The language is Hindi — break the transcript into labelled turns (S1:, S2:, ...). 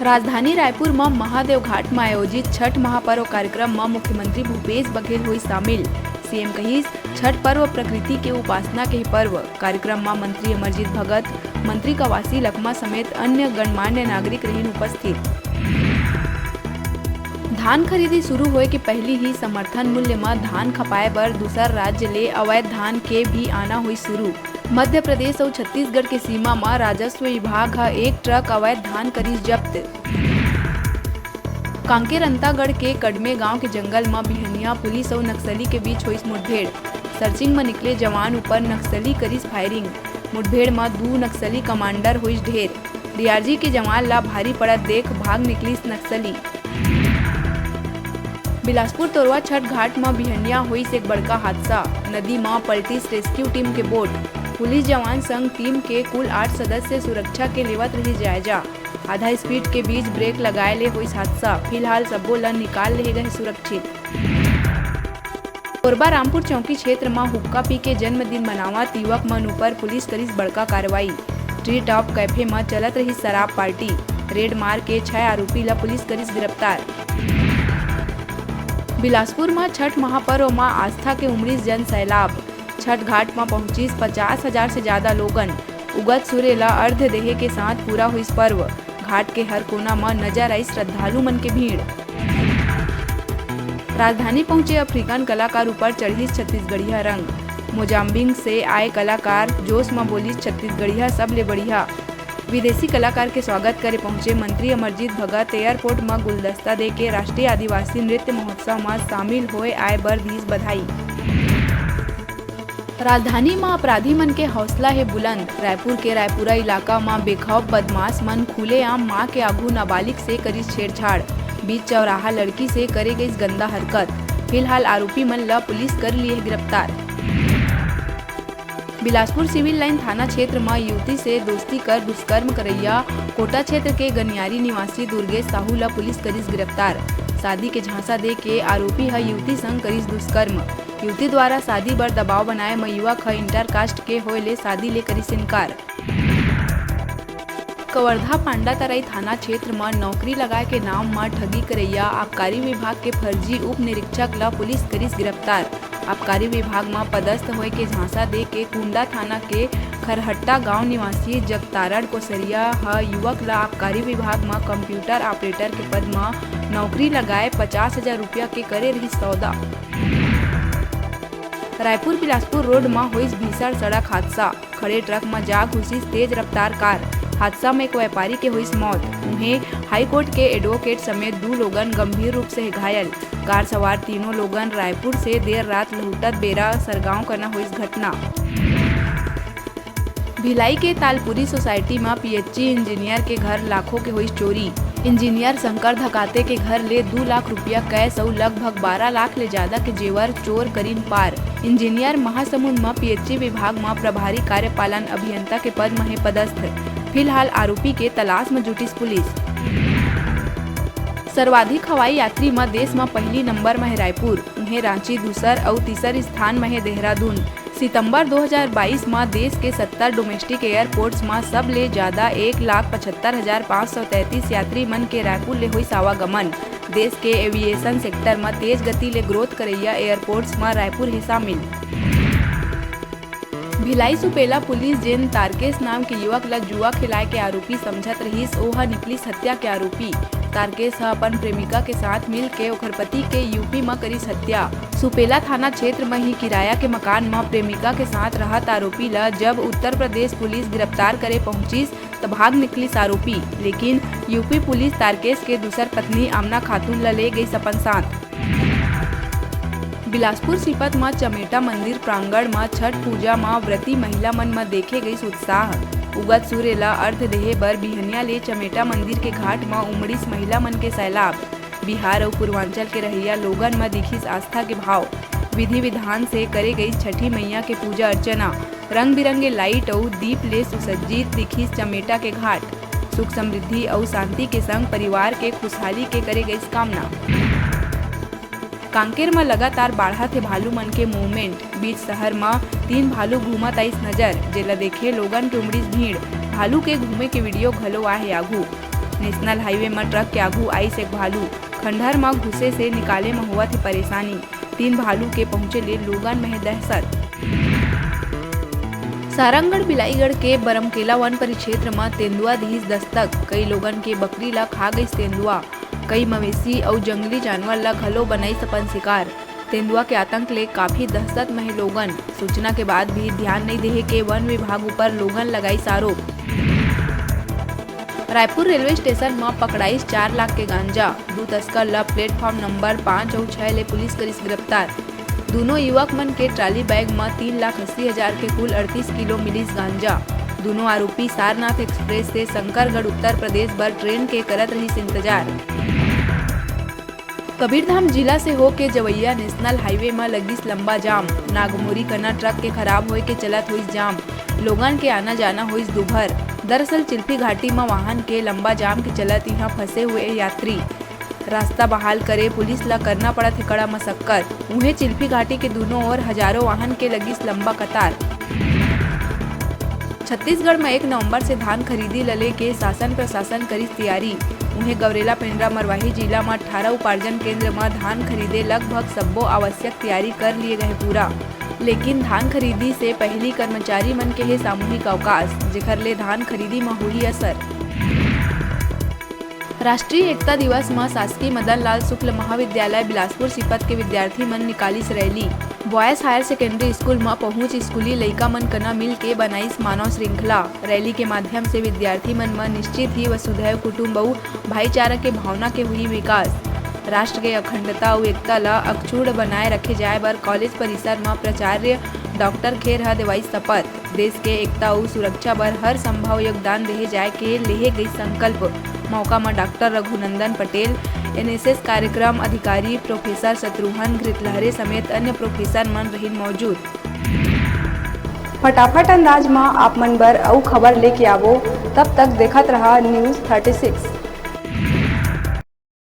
S1: राजधानी रायपुर में महादेव घाट में आयोजित छठ महापर्व कार्यक्रम में मुख्यमंत्री भूपेश बघेल हुई शामिल। सीएम कहिस छठ पर्व प्रकृति के उपासना के पर्व। कार्यक्रम में मंत्री अमरजीत भगत, मंत्री कवासी लखमा समेत अन्य गणमान्य नागरिक रही उपस्थित। धान खरीदी शुरू होए के पहले ही समर्थन मूल्य में धान खपाए बर दूसर राज्य ले अवैध धान के भी आना हुई शुरू। मध्य प्रदेश और छत्तीसगढ़ के सीमा में राजस्व विभाग का एक ट्रक अवैध धान करीस जब्त। कांकेर अंतागढ़ के कड़मे गांव के जंगल में बिहनिया पुलिस और नक्सली के बीच हुई मुठभेड़। सर्चिंग में निकले जवान ऊपर नक्सली करीस फायरिंग। मुठभेड़ में 2 नक्सली कमांडर हुई ढेर। डीआरजी के जवान ला भारी पड़त देख भाग निकली नक्सली। बिलासपुर तोरवा छठ घाट में बिहनिया हुई एक बड़का हादसा। नदी में पलटी रेस्क्यू टीम के बोट। पुलिस जवान संग टीम के कुल 8 सदस्य सुरक्षा के लेवत रही जायजा। आधा स्पीड के बीच ब्रेक लगाए ले हुई हादसा। फिलहाल सबो ला निकाल ले गए सुरक्षित। कोरबा रामपुर चौकी क्षेत्र में हुक्का पी के जन्मदिन मनावत युवक मन ऊपर पुलिस करीस बड़का कार्रवाई। ट्री टॉप कैफे में चलत रही शराब पार्टी। रेड मार के 6 आरोपी ला पुलिस करीस गिरफ्तार। बिलासपुर में छठ महापर्व में आस्था के उमड़ीस जन सैलाब। छठ घाट में पहुंचीस 50,000 से ज्यादा लोगन। उगत सूर्य ला अर्घ देहे के साथ पूरा हुई पर्व। घाट के हर कोना में नजर आई श्रद्धालु मन के भीड़। राजधानी पहुंचे अफ्रीकन कलाकार ऊपर चढ़ीस छत्तीसगढ़िया रंग। मोजाम्बिक से आए कलाकार जोश में बोली छत्तीसगढ़िया सबले बढ़िया। विदेशी कलाकार के स्वागत करे पहुंचे मंत्री अमरजीत भगत एयरपोर्ट में गुलदस्ता दे के राष्ट्रीय आदिवासी नृत्य महोत्सव में शामिल होए आए बर दीस बधाई। राजधानी में अपराधी मन के हौसला है बुलंद। रायपुर के रायपुरा इलाका में बेखौफ बदमाश मन खुलेआम मां के आगू नाबालिग से करी छेड़छाड़। बीच चौराहा लड़की से करे गई गंदा हरकत। फिलहाल आरोपी मन ला पुलिस कर लिए गिरफ्तार। बिलासपुर सिविल लाइन थाना क्षेत्र में युवती से दोस्ती कर दुष्कर्म करैया कोटा क्षेत्र के गनियारी निवासी दुर्गेश साहू ला पुलिस करीस गिरफ्तार। शादी के झांसा दे के आरोपी है युवती संग करीस दुष्कर्म। युवती द्वारा शादी बर दबाव बनाए में युवक है इंटर कास्ट के होए ले शादी ले करीस इनकार। कवर्धा पांडातराई थाना क्षेत्र में नौकरी लगाए के नाम में ठगी करैया आबकारी विभाग के फर्जी उप निरीक्षक ला पुलिस करीस गिरफ्तार। आबकारी विभाग में पदस्थ होए के झांसा दे के कुंडा थाना के खरहट्टा गांव निवासी जगतारण कोसरिया ह युवक ला आबकारी विभाग में कंप्यूटर ऑपरेटर के पद में नौकरी लगाए 50,000 रुपया के करे रही सौदा। रायपुर बिलासपुर रोड में हुई भीषण सड़क हादसा। खड़े ट्रक में जा घुसी तेज रफ्तार कार। हादसा में एक व्यापारी के हुई मौत। उन्हें हाईकोर्ट के एडवोकेट समेत 2 लोगन गंभीर रूप से घायल। कार सवार तीनों लोगन रायपुर से देर रात लहुटत बेरा सरगांव करना हुई घटना। भिलाई के तालपुरी सोसाइटी में पीएचई इंजीनियर के घर लाखों के हुई चोरी। इंजीनियर शंकर धकाते के घर ले 2 लाख रुपया कैश और लगभग 12 लाख ले ज्यादा के जेवर चोर करीन पार। इंजीनियर महासमुंद में पीएचई विभाग में प्रभारी कार्यपालन अभियंता के पद में है पदस्थ। फिलहाल आरोपी के तलाश में जुटी पुलिस। सर्वाधिक हवाई यात्री में देश में पहली नंबर में है रायपुर। उन्हें रांची दूसर और तीसर स्थान में है देहरादून। सितंबर 2022 में देश के 70 डोमेस्टिक एयरपोर्ट्स में सब ले ज्यादा 1,75,533 यात्री मन के रायपुर ले हुई आवागमन। देश के एविएशन सेक्टर में तेज गति ले ग्रोथ करैया एयरपोर्ट्स में रायपुर है शामिल। भिलाई सुपेला पुलिस जेन तारकेश नाम के युवक ला जुआ खिलाए के आरोपी समझत रहीस ओहा निकलिस हत्या के आरोपी। तारकेश अपन प्रेमिका के साथ मिल के ओखर पति के यूपी में करीस हत्या। सुपेला थाना क्षेत्र में ही किराया के मकान में प्रेमिका के साथ रहत आरोपी ला जब उत्तर प्रदेश पुलिस गिरफ्तार करे पहुंचीस तब भाग निकलिस आरोपी। लेकिन यूपी पुलिस तारकेश के दूसर पत्नी आमना खातून ला ले गई अपन साथ। बिलासपुर सिपत में चमेटा मंदिर प्रांगण में छठ पूजा में व्रती महिला मन में देखे गई उत्साह। उगत सूर्य ला अर्घ देहे बर बिहनिया ले चमेटा मंदिर के घाट में उमड़ीस महिला मन के सैलाब। बिहार और पूर्वांचल के रहिया लोगन में दिखीस आस्था के भाव। विधि विधान से करे गई छठी मैया के पूजा अर्चना। रंग बिरंगे लाइट और दीप ले सुसज्जित दिखीस चमेटा के घाट। सुख समृद्धि और शांति के संग परिवार के खुशहाली के करे गई कामना। कांकेर में लगातार बढ़त है भालू मन के मूवमेंट। बीच शहर में 3 भालू घूमत आइस नजर, जेला देखे लोगन के उमड़ीस भीड़। भालू के घूमे के वीडियो घलो आहे आघू। नेशनल हाईवे में ट्रक के आगू आई से एक भालू खंडहर में घुसे से निकाले में हुआ थी परेशानी। 3 भालू के पहुंचे ले लोगन में दहशत। सारंगगढ़ बिलाईगढ़ के बरमकेला वन परिक्षेत्र में तेंदुआ दीस दस्तक। कई लोगन के बकरी ला खा गई तेंदुआ। कई मवेशी और जंगली जानवर ला घलो बनाई अपन शिकार। तेंदुआ के आतंक ले काफी दहशत में लोगन। सूचना के बाद भी ध्यान नहीं देहे के वन विभाग ऊपर लोगन लगाई आरोप। रायपुर रेलवे स्टेशन में पकड़ाइस 4 लाख के गांजा। 2 तस्कर ला प्लेटफॉर्म नंबर 5 और 6 ले पुलिस करिस गिरफ्तार। दोनों युवक मन के ट्राली बैग में 3,80,000 के कुल 38 किलो मिलिस गांजा। दोनों आरोपी सारनाथ एक्सप्रेस से शंकरगढ़ उत्तर प्रदेश बर ट्रेन के करत रहिस इंतजार। कबीरधाम जिला से होके जवैया नेशनल हाईवे में लगिस लंबा जाम। नागमोरी कना ट्रक के खराब होए के चलत हुई जाम। लोगन के आना जाना हुई दुभर। दरअसल चिल्फी घाटी में वाहन के लंबा जाम के चलत यहाँ फंसे हुए यात्री। रास्ता बहाल करे पुलिस ला करना पड़ा थे कड़ा मशक्कत। उन्हें चिल्फी घाटी के दोनों ओर हजारों वाहन के लगिस लंबा कतार। छत्तीसगढ़ में 1 नवंबर से धान खरीदी लले के शासन प्रशासन करिस तैयारी। उन्हें गवरेला पेंड्रा मरवाही जिला में 18 उपार्जन केंद्र में धान खरीदे लगभग सब्बो आवश्यक तैयारी कर लिए गए पूरा। लेकिन धान खरीदी से पहली कर्मचारी मन के हे सामूहिक अवकाश, जेखर ले धान खरीदी में हुई असर। राष्ट्रीय एकता दिवस में शासकीय मदन लाल शुक्ल महाविद्यालय बिलासपुर सिपत के विद्यार्थी मन निकालिस rally. Boys higher secondary school में पहुंच स्कूली लइका मन कना मिल के बनाइस मानव श्रृंखला। रैली के माध्यम से विद्यार्थी मन में निश्चित ही वसुधैव कुटुम्बकम भाईचारा के भावना के हुई विकास। राष्ट्र के अखंडता और एकता ला अक्षुण्ण बनाए रखे जाए बर कॉलेज परिसर में प्राचार्य डॉक्टर खेर ह देवाई शपथ। देश के एकता और सुरक्षा बर हर संभव योगदान देहे जाए के लेहे गई संकल्प। मौका में डॉक्टर रघुनंदन पटेल, NSS कार्यक्रम अधिकारी प्रोफेसर शत्रुघ्न घृतलहरे समेत अन्य प्रोफेसर मन रहिन मौजूद।
S2: फटाफट अंदाज में आप मन बर अउ खबर लेके आवो। तब तक देखत रहा न्यूज़ 36।